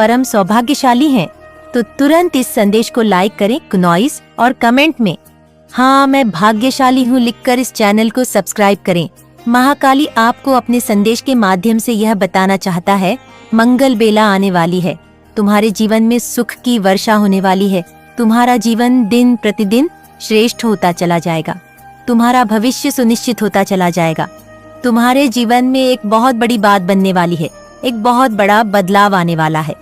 परम सौभाग्यशाली हैं, तो तुरंत इस संदेश को लाइक करें क्नॉइस और कमेंट में हाँ मैं भाग्यशाली हूँ लिखकर इस चैनल को सब्सक्राइब करें। महाकाली आपको अपने संदेश के माध्यम से यह बताना चाहता है, मंगल बेला आने वाली है, तुम्हारे जीवन में सुख की वर्षा होने वाली है, तुम्हारा जीवन दिन प्रतिदिन श्रेष्ठ होता चला जाएगा, तुम्हारा भविष्य सुनिश्चित होता चला जाएगा, तुम्हारे जीवन में एक बहुत बड़ी बात बनने वाली है, एक बहुत बड़ा बदलाव आने वाला है,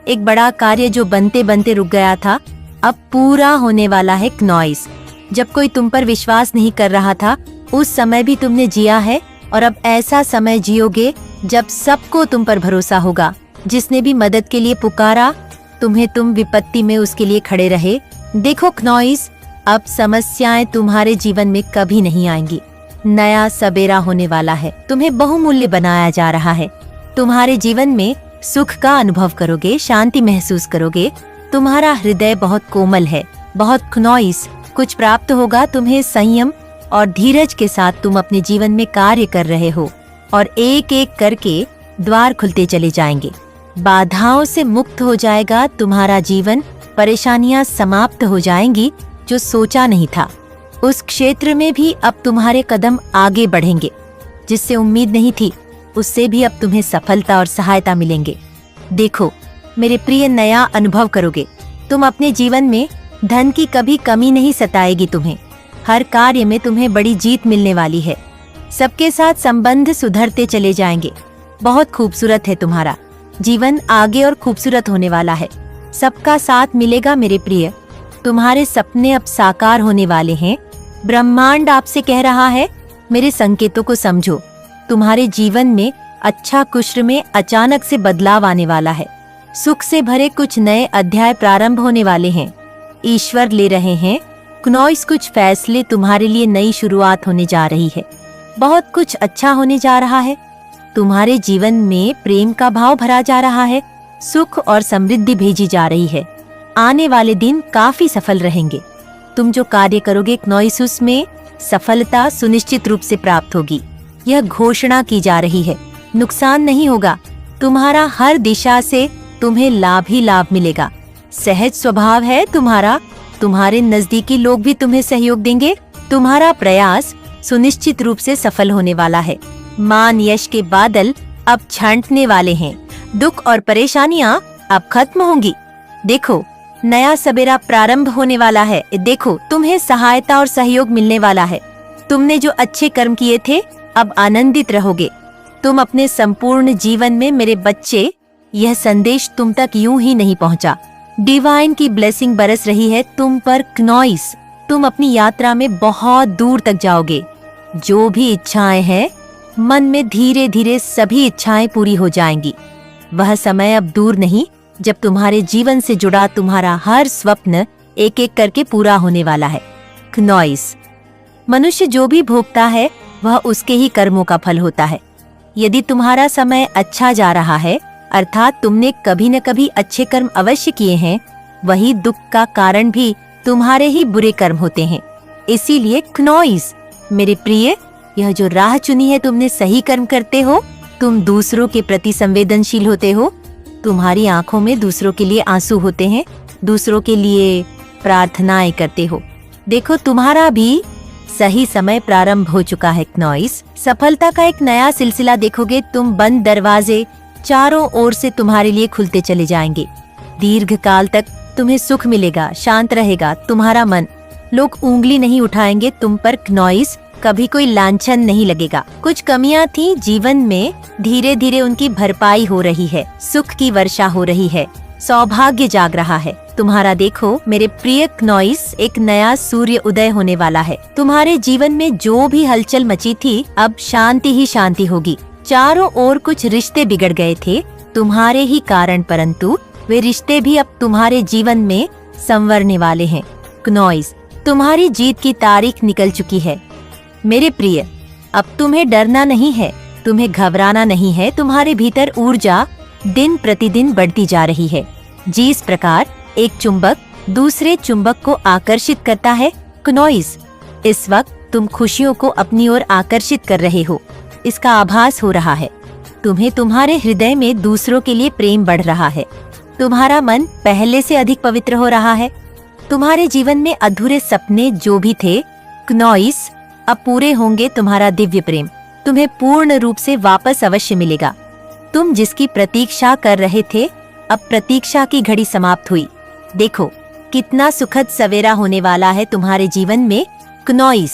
एक बड़ा कार्य जो बनते बनते रुक गया था अब पूरा होने वाला है क्नॉइस। जब कोई तुम पर विश्वास नहीं कर रहा था उस समय भी तुमने जिया है और अब ऐसा समय जियोगे जब सबको तुम पर भरोसा होगा। जिसने भी मदद के लिए पुकारा तुम्हें, तुम विपत्ति में उसके लिए खड़े रहे। देखो क्नॉइस, अब समस्याएं तुम्हारे जीवन में कभी नहीं आएंगी। नया सबेरा होने वाला है, तुम्हें बहुमूल्य बनाया जा रहा है। तुम्हारे जीवन में सुख का अनुभव करोगे, शांति महसूस करोगे। तुम्हारा हृदय बहुत कोमल है, बहुत क्नॉइस। कुछ प्राप्त होगा तुम्हें संयम और धीरज के साथ तुम अपने जीवन में कार्य कर रहे हो और एक एक करके द्वार खुलते चले जाएंगे। बाधाओं से मुक्त हो जाएगा तुम्हारा जीवन, परेशानियां समाप्त हो जाएंगी जो सोचा नहीं था। उस क्षेत्र में भी अब तुम्हारे कदम आगे बढ़ेंगे, जिससे उम्मीद नहीं थी उससे भी अब तुम्हें सफलता और सहायता मिलेंगे। देखो मेरे प्रिय, नया अनुभव करोगे। तुम अपने जीवन में धन की कभी कमी नहीं सताएगी तुम्हें। हर कार्य में तुम्हें बड़ी जीत मिलने वाली है। सबके साथ संबंध सुधरते चले जाएंगे। बहुत खूबसूरत है तुम्हारा जीवन, आगे और खूबसूरत होने वाला है। सबका साथ मिलेगा मेरे प्रिय। तुम्हारे सपने अब साकार होने वाले हैं। ब्रह्मांड आपसे कह रहा है, मेरे संकेतों को समझो। तुम्हारे जीवन में अच्छा कुश्र में अचानक से बदलाव आने वाला है। सुख से भरे कुछ नए अध्याय प्रारंभ होने वाले हैं। ईश्वर ले रहे हैं क्नॉइस कुछ फैसले, तुम्हारे लिए नई शुरुआत होने जा रही है। बहुत कुछ अच्छा होने जा रहा है। तुम्हारे जीवन में प्रेम का भाव भरा जा रहा है। सुख और समृद्धि भेजी जा रही है। आने वाले दिन काफी सफल रहेंगे। तुम जो कार्य करोगे क्नॉइस, उसमें सफलता सुनिश्चित रूप से प्राप्त होगी। यह घोषणा की जा रही है, नुकसान नहीं होगा। तुम्हारा हर दिशा से तुम्हें लाभ ही लाभ मिलेगा। सहज स्वभाव है तुम्हारा। तुम्हारे नजदीकी लोग भी तुम्हें सहयोग देंगे। तुम्हारा प्रयास सुनिश्चित रूप से सफल होने वाला है। मान यश के बादल अब छांटने वाले हैं। दुख और परेशानियां अब खत्म होंगी। देखो नया सबेरा प्रारंभ होने वाला है। देखो तुम्हें सहायता और सहयोग मिलने वाला है। तुमने जो अच्छे कर्म किए थे अब आनंदित रहोगे। तुम अपने संपूर्ण जीवन में मेरे बच्चे, यह संदेश तुम तक यूं ही नहीं पहुंचा। डिवाइन की ब्लेसिंग बरस रही है तुम पर क्नॉइस। तुम अपनी यात्रा में बहुत दूर तक जाओगे। जो भी इच्छाएं हैं मन में, धीरे धीरे सभी इच्छाएं पूरी हो जाएंगी। वह समय अब दूर नहीं जब तुम्हारे जीवन से जुड़ा तुम्हारा हर स्वप्न एक एक करके पूरा होने वाला है। क्नॉइस, मनुष्य जो भी भोगता है वह उसके ही कर्मों का फल होता है। यदि तुम्हारा समय अच्छा जा रहा है, अर्थात तुमने कभी न कभी अच्छे कर्म अवश्य किए हैं, वही दुख का कारण भी तुम्हारे ही बुरे कर्म होते हैं। इसीलिए क्नॉइस मेरे प्रिय, यह जो राह चुनी है तुमने सही कर्म करते हो। तुम दूसरों के प्रति संवेदनशील होते हो। तुम्हारी आंखों में दूसरों के लिए आंसू होते हैं। दूसरों के लिए प्रार्थनाएं करते हो। देखो तुम्हारा भी सही समय प्रारंभ हो चुका है क्नॉइस। सफलता का एक नया सिलसिला देखोगे तुम। बंद दरवाजे चारों ओर से तुम्हारे लिए खुलते चले जाएंगे। दीर्घ काल तक तुम्हें सुख मिलेगा, शांत रहेगा तुम्हारा मन। लोग उंगली नहीं उठाएंगे तुम पर क्नॉइस। कभी कोई लांछन नहीं लगेगा। कुछ कमियां थी जीवन में, धीरे धीरे उनकी भरपाई हो रही है। सुख की वर्षा हो रही है। सौभाग्य जाग रहा है तुम्हारा। देखो मेरे प्रिय क्नॉइस, एक नया सूर्य उदय होने वाला है। तुम्हारे जीवन में जो भी हलचल मची थी अब शांति ही शांति होगी। चारों ओर कुछ रिश्ते बिगड़ गए थे तुम्हारे ही कारण, परंतु वे रिश्ते भी अब तुम्हारे जीवन में संवरने वाले हैं। क्नॉइस, तुम्हारी जीत की तारीख निकल चुकी है मेरे प्रिय। अब तुम्हें डरना नहीं है, तुम्हें घबराना नहीं है। तुम्हारे भीतर ऊर्जा दिन प्रतिदिन बढ़ती जा रही है। जिस प्रकार एक चुंबक दूसरे चुंबक को आकर्षित करता है, क्नॉइस इस वक्त तुम खुशियों को अपनी ओर आकर्षित कर रहे हो। इसका आभास हो रहा है। तुम्हें तुम्हारे हृदय में दूसरों के लिए प्रेम बढ़ रहा है। तुम्हारा मन पहले से अधिक पवित्र हो रहा है। तुम्हारे जीवन में अधूरे सपने जो भी थे क्नॉइस, अब पूरे होंगे। तुम्हारा दिव्य प्रेम तुम्हें पूर्ण रूप से वापस अवश्य मिलेगा। तुम जिसकी प्रतीक्षा कर रहे थे, अब प्रतीक्षा की घड़ी समाप्त हुई। देखो कितना सुखद सवेरा होने वाला है तुम्हारे जीवन में क्नॉइस।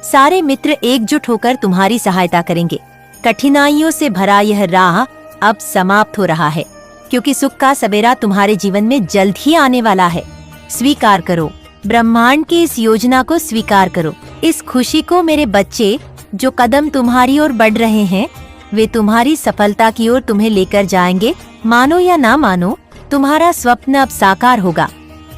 सारे मित्र एकजुट होकर तुम्हारी सहायता करेंगे। कठिनाइयों से भरा यह राह अब समाप्त हो रहा है, क्योंकि सुख का सवेरा तुम्हारे जीवन में जल्द ही आने वाला है। स्वीकार करो, ब्रह्मांड की इस योजना को स्वीकार करो, इस खुशी को। मेरे बच्चे, जो कदम तुम्हारी ओर बढ़ रहे हैं, वे तुम्हारी सफलता की ओर तुम्हें लेकर जाएंगे। मानो या ना मानो, तुम्हारा स्वप्न अब साकार होगा।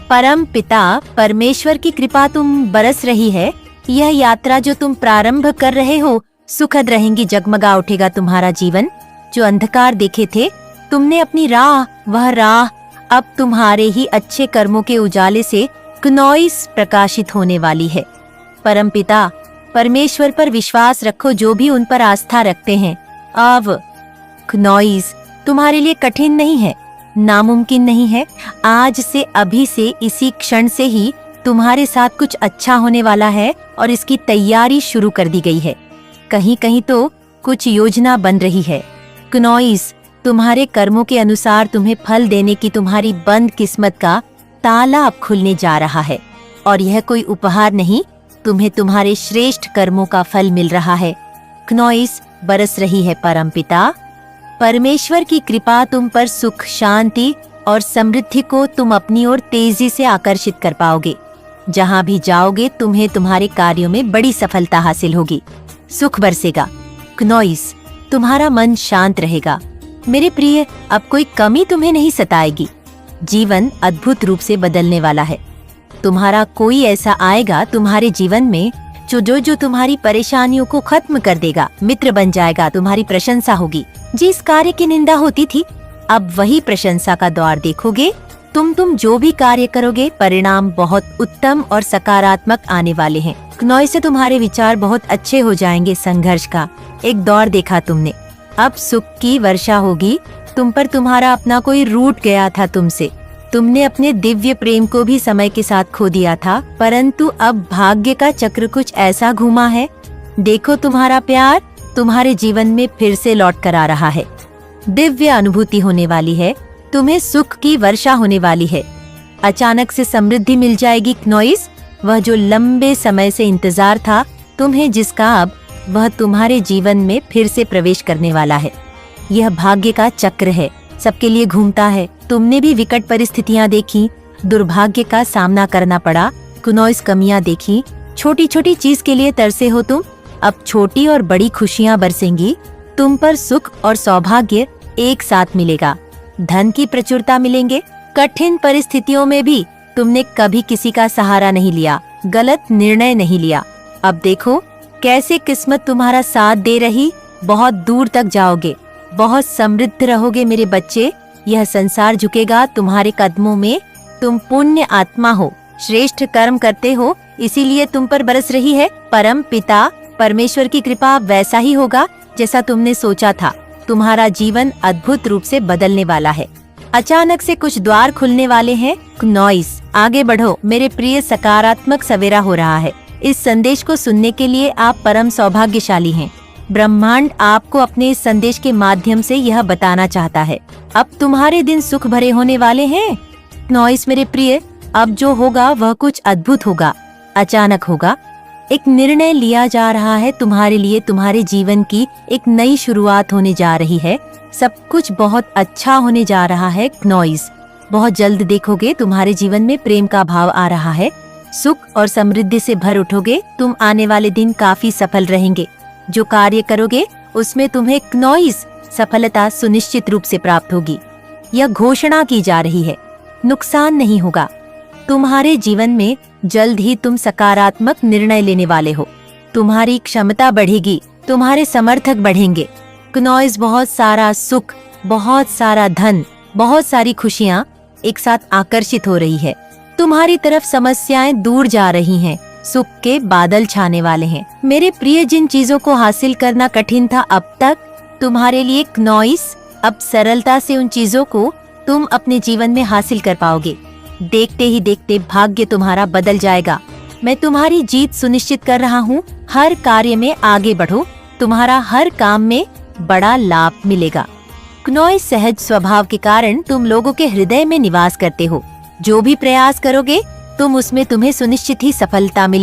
परम पिता परमेश्वर की कृपा तुम बरस रही है। यह यात्रा जो तुम प्रारंभ कर रहे हो सुखद रहेंगी। जगमगा उठेगा तुम्हारा जीवन। जो अंधकार देखे थे तुमने अपनी राह, वह राह अब तुम्हारे ही अच्छे कर्मों के उजाले से क्नॉइस प्रकाशित होने वाली है। परमपिता परमेश्वर पर विश्वास रखो, जो भी उन पर आस्था रखते हैं। अब क्नॉइस तुम्हारे लिए कठिन नहीं है, नामुमकिन नहीं है। आज से, अभी से, इसी क्षण से ही तुम्हारे साथ कुछ अच्छा होने वाला है और इसकी तैयारी शुरू कर दी गई है। कहीं कहीं तो कुछ योजना बन रही है। क्नॉइस, तुम्हारे कर्मों के अनुसार तुम्हें फल देने की तुम्हारी बंद किस्मत का ताला अब खुलने जा रहा है। और यह कोई उपहार नहीं, तुम्हें तुम्हारे श्रेष्ठ कर्मों का फल मिल रहा है। क्नॉइस, बरस रही है परमपिता परमेश्वर की कृपा तुम पर। सुख, शांति और समृद्धि को तुम अपनी ओर तेजी से आकर्षित कर पाओगे। जहां भी जाओगे तुम्हें तुम्हारे कार्यों में बड़ी सफलता हासिल होगी। सुख बरसेगा। क्नॉइस, तुम्हारा मन शांत रहेगा। मेरे प्रिय, अब कोई कमी तुम्हें नहीं सताएगी। जीवन अद्भुत रूप से बदलने वाला है। तुम्हारा कोई ऐसा आएगा तुम्हारे जीवन में जो तुम्हारी परेशानियों को खत्म कर देगा। मित्र बन जाएगा, तुम्हारी प्रशंसा होगी। जिस कार्य की निंदा होती थी, अब वही प्रशंसा का द्वार देखोगे। तुम जो भी कार्य करोगे, परिणाम बहुत उत्तम और सकारात्मक आने वाले हैं। क्नॉइस से तुम्हारे विचार बहुत अच्छे हो जाएंगे। संघर्ष का एक दौर देखा तुमने, अब सुख की वर्षा होगी तुम पर। तुम्हारा अपना कोई रूठ गया था तुमसे। तुमने अपने दिव्य प्रेम को भी समय के साथ खो दिया था, परंतु अब भाग्य का चक्र कुछ ऐसा घूमा है। देखो तुम्हारा प्यार तुम्हारे जीवन में फिर से लौट कर आ रहा है। दिव्य अनुभूति होने वाली है। तुम्हें सुख की वर्षा होने वाली है। अचानक से समृद्धि मिल जाएगी क्नॉइस। वह जो लंबे समय से इंतजार था तुम्हें जिसका, अब वह तुम्हारे जीवन में फिर से प्रवेश करने वाला है। यह भाग्य का चक्र है, सबके लिए घूमता है। तुमने भी विकट परिस्थितियां देखी, दुर्भाग्य का सामना करना पड़ा, क्नॉइस कमियां देखी, छोटी छोटी चीज के लिए तरसे हो तुम। अब छोटी और बड़ी खुशियां बरसेंगी तुम पर। सुख और सौभाग्य एक साथ मिलेगा। धन की प्रचुरता मिलेंगे। कठिन परिस्थितियों में भी तुमने कभी किसी का सहारा नहीं लिया, गलत निर्णय नहीं लिया। अब देखो कैसे किस्मत तुम्हारा साथ दे रही। बहुत दूर तक जाओगे, बहुत समृद्ध रहोगे मेरे बच्चे। यह संसार झुकेगा तुम्हारे कदमों में। तुम पुण्य आत्मा हो, श्रेष्ठ कर्म करते हो, इसीलिए तुम पर बरस रही है परम पिता परमेश्वर की कृपा। वैसा ही होगा जैसा तुमने सोचा था। तुम्हारा जीवन अद्भुत रूप से बदलने वाला है। अचानक से कुछ द्वार खुलने वाले हैं। क्नॉइस, आगे बढ़ो मेरे प्रिय। सकारात्मक सवेरा हो रहा है। इस संदेश को सुनने के लिए आप परम सौभाग्यशाली हैं। ब्रह्मांड आपको अपने इस संदेश के माध्यम से यह बताना चाहता है, अब तुम्हारे दिन सुख भरे होने वाले हैं। क्नॉइस मेरे प्रिय, अब जो होगा वह कुछ अद्भुत होगा, अचानक होगा। एक निर्णय लिया जा रहा है तुम्हारे लिए। तुम्हारे जीवन की एक नई शुरुआत होने जा रही है। सब कुछ बहुत अच्छा होने जा रहा है क्नॉइस। बहुत जल्द देखोगे तुम्हारे जीवन में प्रेम का भाव आ रहा है। सुख और समृद्धि से भर उठोगे तुम। आने वाले दिन काफी सफल रहेंगे। जो कार्य करोगे उसमें तुम्हें क्नॉइस सफलता सुनिश्चित रूप से प्राप्त होगी। यह घोषणा की जा रही है, नुकसान नहीं होगा। तुम्हारे जीवन में जल्द ही तुम सकारात्मक निर्णय लेने वाले हो। तुम्हारी क्षमता बढ़ेगी, तुम्हारे समर्थक बढ़ेंगे। क्नॉइस, बहुत सारा सुख, बहुत सारा धन, बहुत सारी खुशियाँ एक साथ आकर्षित हो रही है। तुम्हारी तरफ समस्याएं दूर जा रही हैं। सुख के बादल छाने वाले हैं मेरे प्रिय। जिन चीजों को हासिल करना कठिन था अब तक तुम्हारे लिए क्नॉइस अब सरलता से उन चीजों को तुम अपने जीवन में हासिल कर पाओगे। देखते ही देखते भाग्य तुम्हारा बदल जाएगा। मैं तुम्हारी जीत सुनिश्चित कर रहा हूँ। हर कार्य में आगे बढ़ो, तुम्हारा हर काम में बड़ा लाभ मिलेगा। क्नोइस सहज स्वभाव के कारण तुम लोगों के हृदय में निवास करते हो। जो भी प्रयास करोगे तुम उसमें तुम्हें सुनिश्चित ही सफलता मिलेगी।